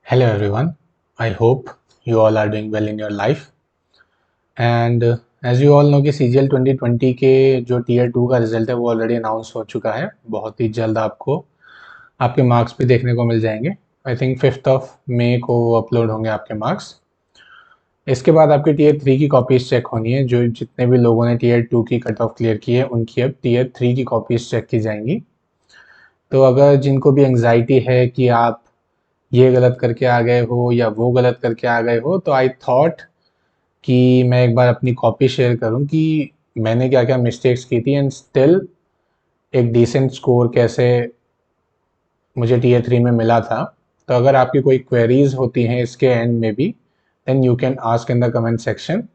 Hello everyone, I hope you all are doing well in your life and as you all know कि CGL 2020 के जो tier 2 का result है वो already announce हो चुका है। बहुत ही जल्द आपको आपके मार्क्स भी देखने को मिल जाएंगे। I think 5th of May को अपलोड होंगे आपके मार्क्स। इसके बाद आपकी टीयर 3 की कॉपीज़ चेक होनी है। जो जितने भी लोगों ने टीयर 2 की कट ऑफ क्लियर की है उनकी अब टीयर 3 की कॉपीज़ चेक की जाएंगी। तो अगर जिनको भी एंग्जाइटी है कि आप ये गलत करके आ गए हो या वो गलत करके आ गए हो, तो आई थॉट कि मैं एक बार अपनी कॉपी शेयर करूं कि मैंने क्या क्या मिस्टेक्स की थी एंड स्टिल एक डिसेंट स्कोर कैसे मुझे टीयर 3 में मिला था। तो अगर आपकी कोई क्वेरीज होती हैं इसके एंड में भी, then you can ask in the comment section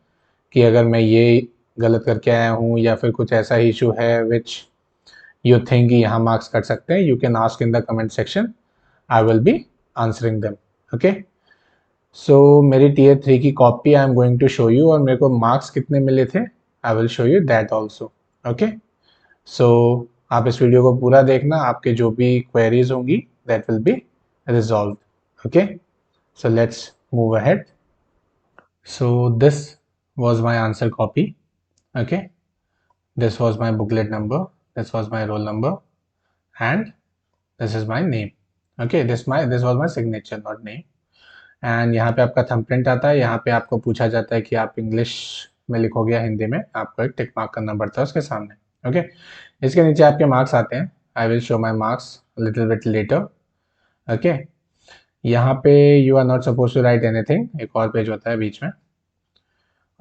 कि अगर मैं ये गलत करके आया हूँ या फिर कुछ ऐसा इशू है विच यू थिंक यहाँ मार्क्स कट सकते हैं, you can ask in the comment section. I will be answering them. Okay, so मेरी टीयर 3 की copy I am going to show you और मेरे को मार्क्स कितने मिले थे I will show you that also. Okay, so आप इस वीडियो को पूरा देखना, आपके जो भी क्वेरीज होंगी that will be resolve. Okay, so let's move ahead. So this was my answer copy. Okay, this was my booklet number, this was my roll number, and this is my name. Okay, this was my signature, not name. And यहाँ पे आपका thumbprint आता है। यहाँ पे आपको पूछा जाता है कि आप इंग्लिश में लिखोगे या हिंदी में, आपको एक टिक मार्क करना पड़ता है उसके सामने। ओके, इसके नीचे आपके मार्क्स आते हैं। I will show my marks little bit later. Okay, यहाँ पे you are not suppose to write anything, एक और पेज होता है बीच में।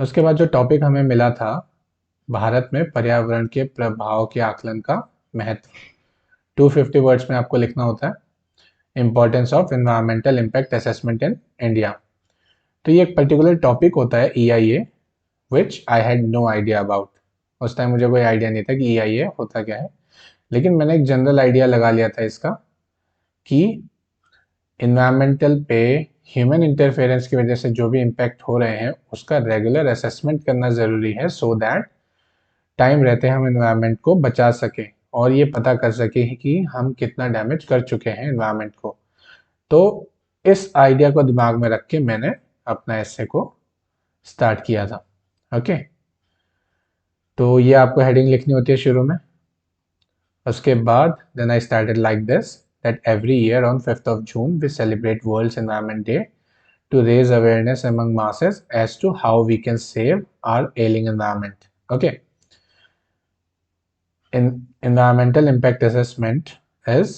उसके बाद जो टॉपिक हमें मिला था, भारत में पर्यावरण के प्रभाव के आकलन का महत्व, 250 वर्ड्स में आपको लिखना होता है। Importance of environmental impact assessment in India. तो ये एक पर्टिकुलर टॉपिक होता है EIA, which I had no idea about. उस टाइम मुझे कोई आइडिया नहीं था कि EIA होता क्या है, लेकिन मैंने एक जनरल आइडिया लगा लिया था इसका कि इन्वायरमेंटल पे ह्यूमन इंटरफेरेंस की वजह से जो भी इम्पैक्ट हो रहे हैं उसका रेगुलर असेसमेंट करना ज़रूरी है, सो दैट टाइम रहते हम इन्वायरमेंट को बचा सकें और ये पता कर सकें कि हम कितना डैमेज कर चुके हैं इन्वायरमेंट को। तो इस आइडिया को दिमाग में रख के मैंने अपना एसे को स्टार्ट किया था। ओके, तो ये आपको हेडिंग लिखनी होती है शुरू में। उसके बाद then I started like this that every year on 5th of June we celebrate world's environment day to raise awareness among masses as to how we can save our ailing environment. Okay, environmental impact assessment is,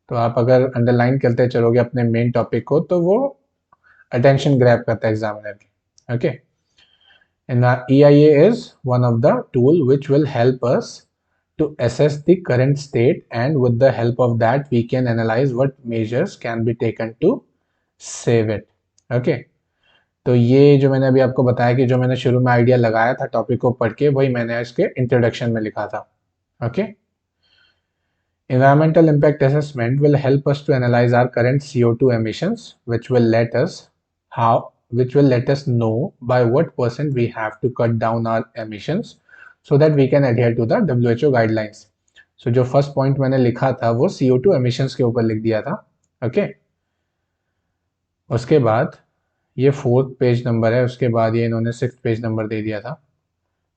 तो आप अगर underline करते चलोगे अपने main topic को तो वो attention grab करता है एग्जामिनर की। Okay, and EIA is one of the tool which will help us to assess the current state, and with the help of that we can analyze what measures can be taken to save it. Okay, तो ये जो मैंने अभी आपको बताया कि जो मैंने शुरू में आइडिया लगाया था टॉपिक को पढ़ के, वही मैंने इसके इंट्रोडक्शन में लिखा था। Okay, environmental impact assessment will help us to analyze our current CO2 emissions, which will let us know by what % we have to cut down our emissions so that we can adhere to the WHO guidelines. So जो first point मैंने लिखा था वो CO2 emissions के ऊपर लिख दिया था। ओके, उसके बाद ये 4th पेज नंबर है, उसके बाद ये इन्होंने 6th पेज नंबर दे दिया था,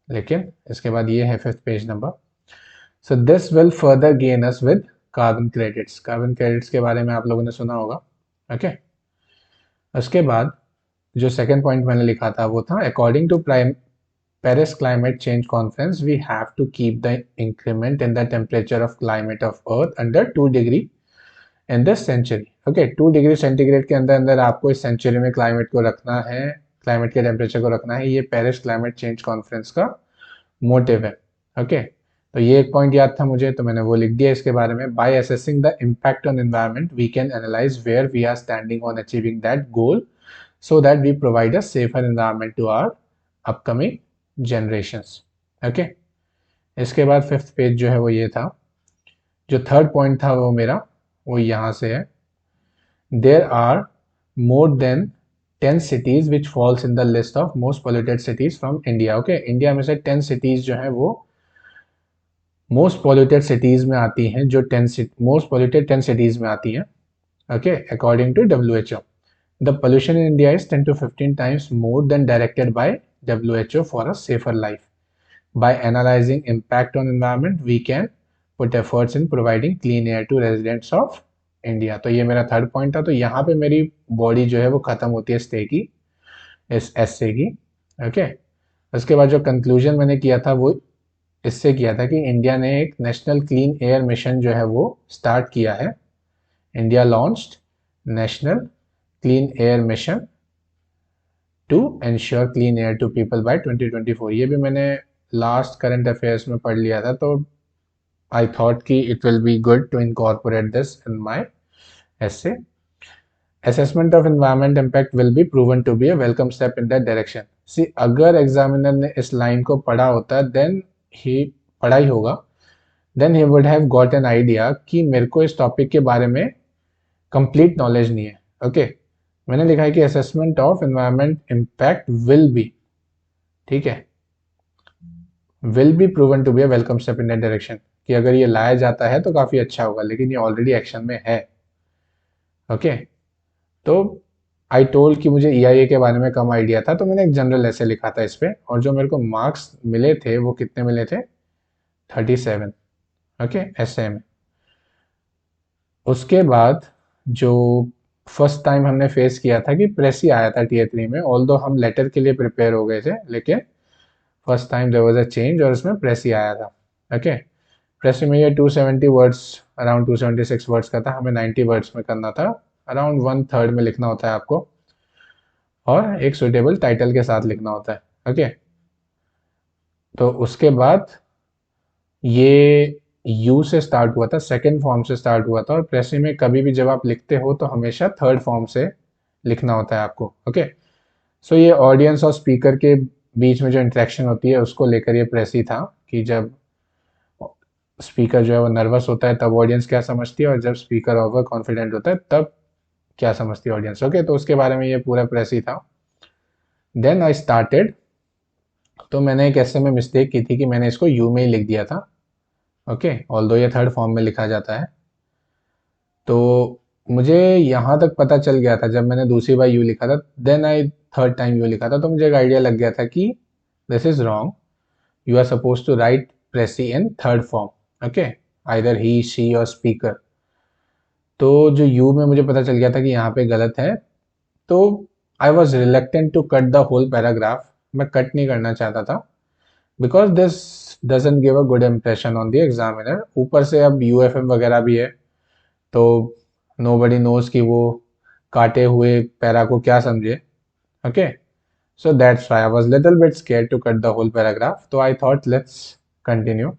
लेकिन इसके बाद ये है 5th page number. So this will further gain us with carbon credits. Carbon credits के बारे में आप लोगों ने सुना होगा। ओके, उसके बाद जो सेकंड पॉइंट मैंने लिखा था वो था according to Paris Climate Change Conference we have to keep the increment in the temperature of climate of Earth under 2 degree in this century. Okay, 2 degree centigrade के अंदर अंदर आपको इस सेंचुरी में क्लाइमेट को रखना है, क्लाइमेट के टेम्परेचर को रखना है। ये पेरिस क्लाइमेट चेंज कॉन्फ्रेंस का मोटिव है। ओके, तो ये एक पॉइंट याद था मुझे तो मैंने वो लिख दिया इसके बारे में। By assessing the impact on environment we can analyse where we are standing on achieving that goal so that we provide a safer environment to our upcoming generations. Okay, इसके बाद 5th पेज जो है वो ये था। जो third point था वो मेरा वो यहाँ से है। There are more than 10 cities which falls in the list of most polluted cities from India. Okay, India में से 10 cities जो है वो मोस्ट पॉल्यूटेड सिटीज़ में आती हैं, जो मोस्ट पॉल्यूटेड 10 सिटीज़ में आती हैं। Okay, according to WHO। The pollution in India is 10 to 15 times more than directed by WHO for a safer life. By analyzing impact on environment, we can put efforts in providing clean air to residents of India. तो ये मेरा third point था। तो यहाँ पे मेरी body जो है वो खत्म होती है स्टे की, इस एस की। ओके, उसके बाद जो कंक्लूजन मैंने किया था वो इससे किया था कि इंडिया ने एक नेशनल क्लीन एयर मिशन जो है वो स्टार्ट किया है। India launched national clean air mission to ensure clean air to people by 2024। ये भी मैंने लास्ट करंट अफेयर्स में पढ़ लिया था, तो आई थॉट कि it will be good to incorporate this in my essay. Assessment of environment impact will be proven to be a welcome step in that direction. See, अगर examiner ने इस line को पढ़ा होता देन ही पढ़ा ही होगा, then he would have got an idea कि मेरे को इस टॉपिक के बारे में कंप्लीट नॉलेज नहीं है। ओके, मैंने लिखा है कि assessment of environment impact will be, ठीक है, will be proven to be a welcome step in that direction, कि अगर ये लाया जाता है तो काफ़ी अच्छा होगा, लेकिन ये ऑलरेडी एक्शन में है। ओके, तो आई टोल्ड कि मुझे EIA के बारे में कम आइडिया था, तो मैंने एक जनरल ऐसे लिखा था इस पर, और जो मेरे को मार्क्स मिले थे वो कितने मिले थे, 37। ओके, ऐसे में। उसके बाद जो फर्स्ट टाइम हमने फेस किया था कि प्रेस ही आया था Tier 3 में, ऑल दो हम लेटर के लिए प्रिपेयर हो गए थे, लेकिन first time there was a change और उसमें प्रेस ही आया था। ओके, प्रेस में ये 270 वर्ड्स, अराउंड 276 वर्ड्स का था, हमें 90 वर्ड्स में करना था, अराउंड 1/3 में लिखना होता है आपको, और एक सुटेबल टाइटल के साथ लिखना होता है। ओके, तो उसके बाद ये यू से स्टार्ट हुआ था, सेकंड फॉर्म से स्टार्ट हुआ था, और प्रेसी में कभी भी जब आप लिखते हो तो हमेशा थर्ड फॉर्म से लिखना होता है आपको। ओके, सो ये ऑडियंस और स्पीकर के बीच में जो इंटरेक्शन होती है उसको लेकर ये प्रेसी था, कि जब स्पीकर जो है वो नर्वस होता है तब ऑडियंस क्या समझती है, और जब स्पीकर ओवर कॉन्फिडेंट होता है तब क्या समझती है ऑडियंस। ओके, तो उसके बारे में ये पूरा प्रेसी था। देन आई स्टार्टेड, तो मैंने एक ऐसे में मिस्टेक की थी कि मैंने इसको यू में ही लिख दिया था। ओके, ऑल्दो ये थर्ड फॉर्म में लिखा जाता है। तो मुझे यहाँ तक पता चल गया था, जब मैंने दूसरी बार यू लिखा था, then I third time you लिखा था, तो मुझे एक आइडिया लग गया था कि this is wrong, you are suppose to write precis in third form. Okay, either he, she और स्पीकर। तो जो यू में मुझे पता चल गया था कि यहाँ पे गलत है, तो I was reluctant to cut the whole paragraph. मैं कट नहीं करना चाहता था, because this doesn't give a good impression on the examiner. ऊपर से अब UFM वगैरह भी है, तो नोबडी नोज कि वो काटे हुए पैरा को क्या समझे। Okay, so that's why I was little bit scared to cut the whole paragraph, तो आई थॉट लेट्स कंटिन्यू।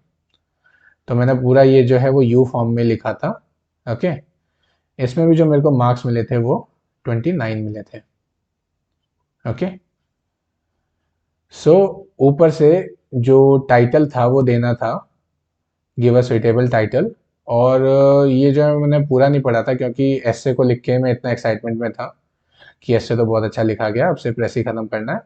तो मैंने पूरा ये जो है वो यू फॉर्म में लिखा था। ओके, इसमें भी जो मेरे को मार्क्स मिले थे वो 29 मिले थे। ओके, सो ऊपर से जो टाइटल था वो देना था, गिव अ सुइटेबल टाइटल। और ये जो है मैंने पूरा नहीं पढ़ा था, क्योंकि एस्से को लिख के मैं इतना एक्साइटमेंट में था कि एस्से तो बहुत अच्छा लिखा गया, अब सिर्फ प्रेस ही ख़त्म करना है।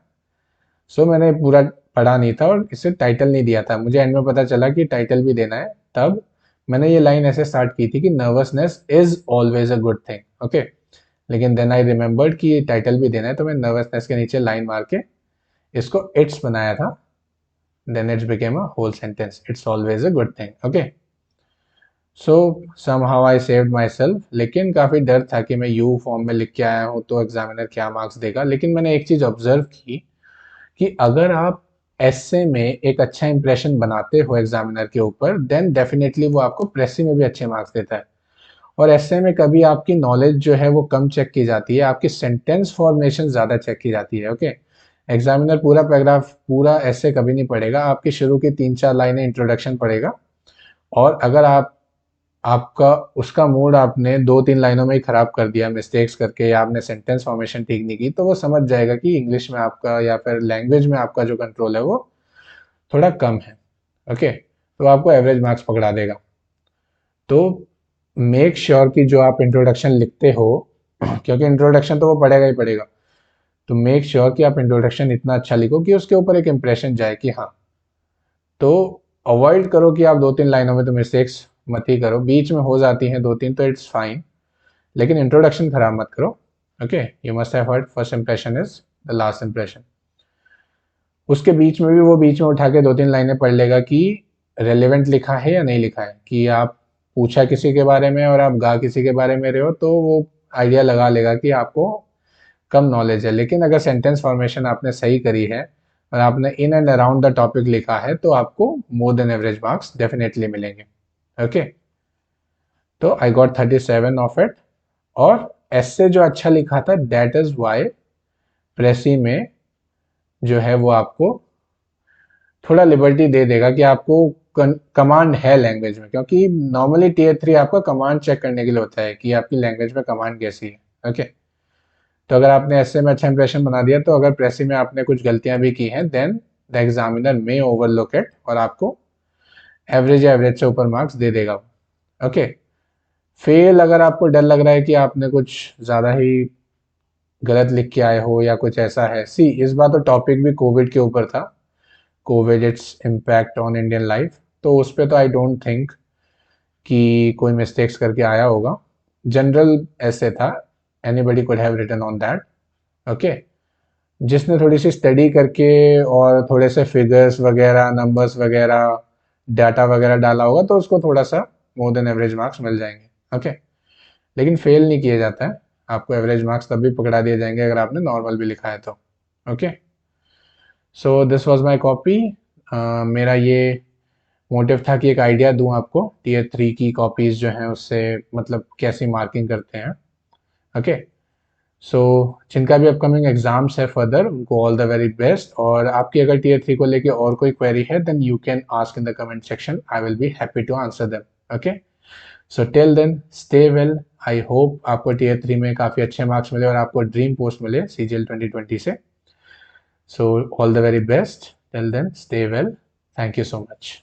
सो मैंने पूरा पढ़ा नहीं था और इसे टाइटल नहीं दिया था। मुझे एंड में पता चला कि टाइटल भी देना है, तब मैंने ये लाइन ऐसे स्टार्ट की थी कि nervousness is always a good thing. Okay, लेकिन देन आई रिमेंबर्ड कि टाइटल भी देना है, तो मैं नर्वसनेस के नीचे लाइन मार के इसको इट्स बनाया था। Then it's became a whole sentence, it's always a good thing. Okay, so somehow I saved myself. लेकिन काफ़ी डर था कि मैं यू फॉर्म में लिख के आया हूँ तो एग्जामिनर क्या मार्क्स देगा। लेकिन मैंने एक चीज़ ऑब्जर्व की कि अगर आप एस्से में एक अच्छा इंप्रेशन बनाते हो एग्जामिनर के ऊपर, देन डेफिनेटली वो आपको प्रेसी में भी अच्छे मार्क्स देता है। और एस्से में कभी आपकी नॉलेज जो है वो कम चेक की जाती है, आपकी सेंटेंस फॉर्मेशन ज़्यादा चेक की जाती है। ओके, एग्जामिनर पूरा पैराग्राफ, पूरा एस्से कभी नहीं पढ़ेगा, आपकी शुरू की 3-4 लाइनें इंट्रोडक्शन पढ़ेगा, और अगर आपका उसका मूड आपने 2-3 लाइनों में ही ख़राब कर दिया मिस्टेक्स करके, या आपने सेंटेंस फॉर्मेशन ठीक नहीं की, तो वो समझ जाएगा कि इंग्लिश में आपका या फिर लैंग्वेज में आपका जो कंट्रोल है वो थोड़ा कम है। ओके, तो आपको एवरेज मार्क्स पकड़ा देगा। तो मेक श्योर कि जो आप इंट्रोडक्शन लिखते हो, क्योंकि इंट्रोडक्शन तो वो पढ़ेगा ही पढ़ेगा, तो मेक श्योर कि आप इंट्रोडक्शन इतना अच्छा लिखो कि उसके ऊपर एक इंप्रेशन जाए कि हाँ। तो अवॉइड करो कि आप 2-3 लाइनों में तो मिस्टेक्स मत ही करो, बीच में हो जाती हैं 2-3 तो इट्स फाइन, लेकिन इंट्रोडक्शन खराब मत करो। Okay, you must have heard first impression is the last impression. उसके बीच में भी वो बीच में उठा के 2-3 लाइनें पढ़ लेगा कि रेलेवेंट लिखा है या नहीं लिखा है, कि आप पूछा किसी के बारे में और आप गा किसी के बारे में रहे हो तो वो आइडिया लगा लेगा कि आपको कम नॉलेज है। लेकिन अगर सेंटेंस फॉर्मेशन आपने सही करी है और आपने in and around the topic लिखा है तो आपको more than average marks definitely मिलेंगे। ओके, तो आई गॉट 37 ऑफ इट। और ऐसे जो अच्छा लिखा था, दैट इज वाई प्रेसी में जो है वो आपको थोड़ा लिबर्टी दे देगा कि आपको कमांड है लैंग्वेज में, क्योंकि नॉर्मली टीयर 3 आपका कमांड चेक करने के लिए होता है कि आपकी लैंग्वेज में कमांड कैसी है। ओके, तो अगर आपने ऐसे में अच्छा इंप्रेशन बना दिया तो अगर प्रेसी में आपने कुछ गलतियां भी की हैं then the examiner may overlook it और आपको एवरेज या एवरेज से ऊपर मार्क्स दे देगा। ओके, फेल अगर आपको डर लग रहा है कि आपने कुछ ज़्यादा ही गलत लिख के आए हो या कुछ ऐसा है, सी इस बार तो टॉपिक भी कोविड के ऊपर था, Covid its impact on Indian life, तो उस पर तो आई डोंट थिंक कि कोई मिस्टेक्स करके आया होगा। जनरल ऐसे था, anybody could have written on that. Okay, जिसने थोड़ी सी स्टडी करके और थोड़े से फिगर्स वगैरह, नंबर्स वगैरह, डाटा वगैरह डाला होगा तो उसको थोड़ा सा मोर देन एवरेज मार्क्स मिल जाएंगे। ओके, लेकिन फेल नहीं किया जाता है, आपको एवरेज मार्क्स तब भी पकड़ा दिए जाएंगे अगर आपने नॉर्मल भी लिखा है तो। Okay, so this was my copy. मेरा ये मोटिव था कि एक आइडिया दूं आपको टीयर 3 की कॉपीज़ जो हैं उससे मतलब कैसी मार्किंग करते हैं। ओके, सो जिनका भी अपकमिंग एग्जाम्स है फर्दर उनको ऑल द वेरी बेस्ट। और आपकी अगर टीयर 3 को लेके और कोई क्वेरी है then you can ask in the comment section, I will be happy to answer them. Okay, so till then stay well. I hope आपको टीयर 3 में काफ़ी अच्छे मार्क्स मिले और आपको ड्रीम पोस्ट मिले CGL 2020 से। So all the very best, till then stay well, thank you so much.